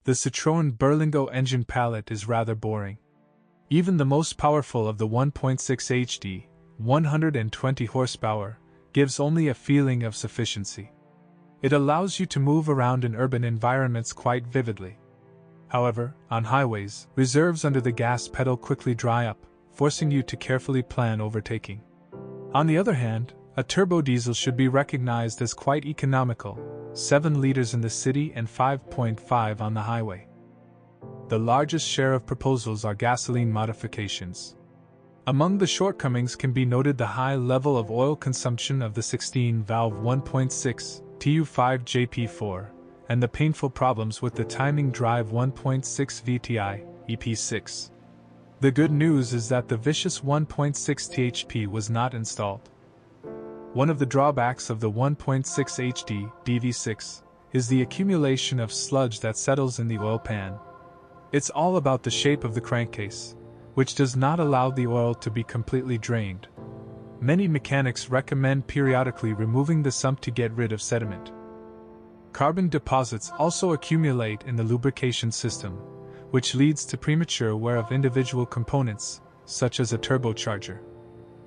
The Citroen Berlingo engine palette is rather boring. Even the most powerful of the 1.6 HD, 120 horsepower, gives only a feeling of sufficiency. It allows you to move around in urban environments quite vividly. However, on highways, reserves under the gas pedal quickly dry up, forcing you to carefully plan overtaking. On the other hand, a turbo diesel should be recognized as quite economical, 7 liters in the city and 5.5 on the highway. The largest share of proposals are gasoline modifications. Among the shortcomings can be noted the high level of oil consumption of the 16-valve 1.6 TU5 JP4, and the painful problems with the timing drive 1.6 VTI EP6. The good news is that the vicious 1.6 THP was not installed. One of the drawbacks of the 1.6 HD DV6 is the accumulation of sludge that settles in the oil pan. It's all about the shape of the crankcase, which does not allow the oil to be completely drained. Many mechanics recommend periodically removing the sump to get rid of sediment. Carbon deposits also accumulate in the lubrication system, which leads to premature wear of individual components, such as a turbocharger.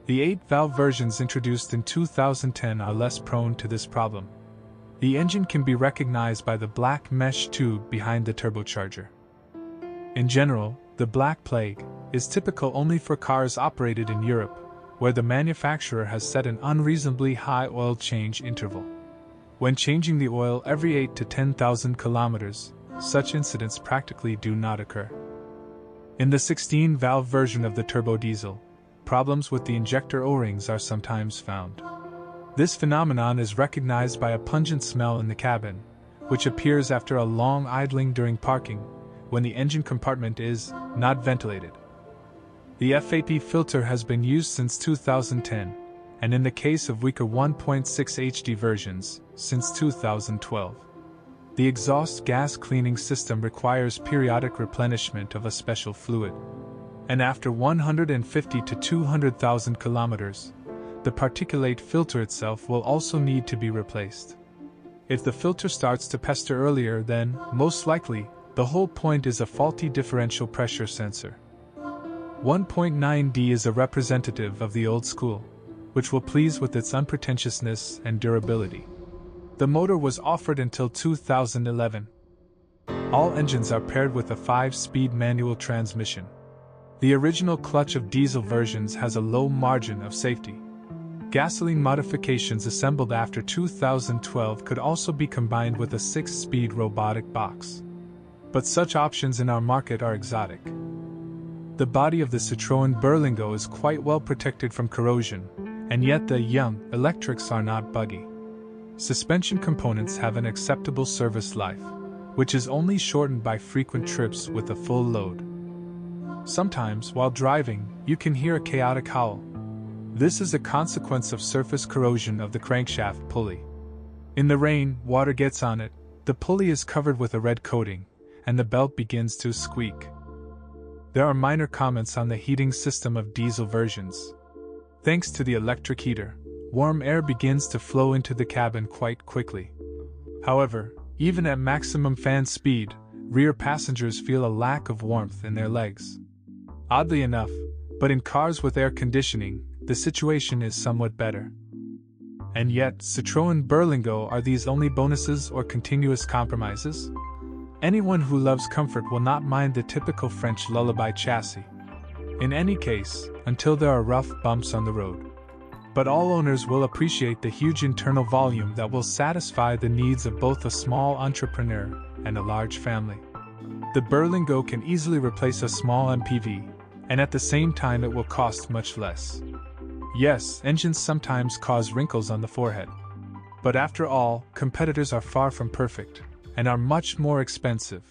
The 8-valve versions introduced in 2010 are less prone to this problem. The engine can be recognized by the black mesh tube behind the turbocharger. In general, the Black Plague is typical only for cars operated in Europe, where the manufacturer has set an unreasonably high oil change interval. When changing the oil every 8 to 10,000 kilometers, such incidents practically do not occur. In the 16-valve version of the turbo diesel, problems with the injector O-rings are sometimes found. This phenomenon is recognized by a pungent smell in the cabin, which appears after a long idling during parking, when the engine compartment is not ventilated. The FAP filter has been used since 2010, and in the case of weaker 1.6 HD versions, since 2012. The exhaust gas cleaning system requires periodic replenishment of a special fluid. And after 150 to 200,000 kilometers, the particulate filter itself will also need to be replaced. If the filter starts to pester earlier, then, most likely, the whole point is a faulty differential pressure sensor. 1.9D is a representative of the old school, which will please with its unpretentiousness and durability. The motor was offered until 2011. All engines are paired with a 5-speed manual transmission. The original clutch of diesel versions has a low margin of safety. Gasoline modifications assembled after 2012 could also be combined with a 6-speed robotic box. But such options in our market are exotic. The body of the Citroen Berlingo is quite well protected from corrosion, and yet the young electrics are not buggy. Suspension components have an acceptable service life, which is only shortened by frequent trips with a full load. Sometimes, while driving, you can hear a chaotic howl. This is a consequence of surface corrosion of the crankshaft pulley. In the rain, water gets on it, the pulley is covered with a red coating, and the belt begins to squeak. There are minor comments on the heating system of diesel versions. Thanks to the electric heater, warm air begins to flow into the cabin quite quickly. However, even at maximum fan speed, rear passengers feel a lack of warmth in their legs. Oddly enough, but in cars with air conditioning, the situation is somewhat better. And yet, Citroen Berlingo, are these only bonuses or continuous compromises? Anyone who loves comfort will not mind the typical French lullaby chassis. In any case, until there are rough bumps on the road. But all owners will appreciate the huge internal volume that will satisfy the needs of both a small entrepreneur and a large family. The Berlingo can easily replace a small MPV, and at the same time it will cost much less. Yes, engines sometimes cause wrinkles on the forehead. But after all, competitors are far from perfect, and are much more expensive.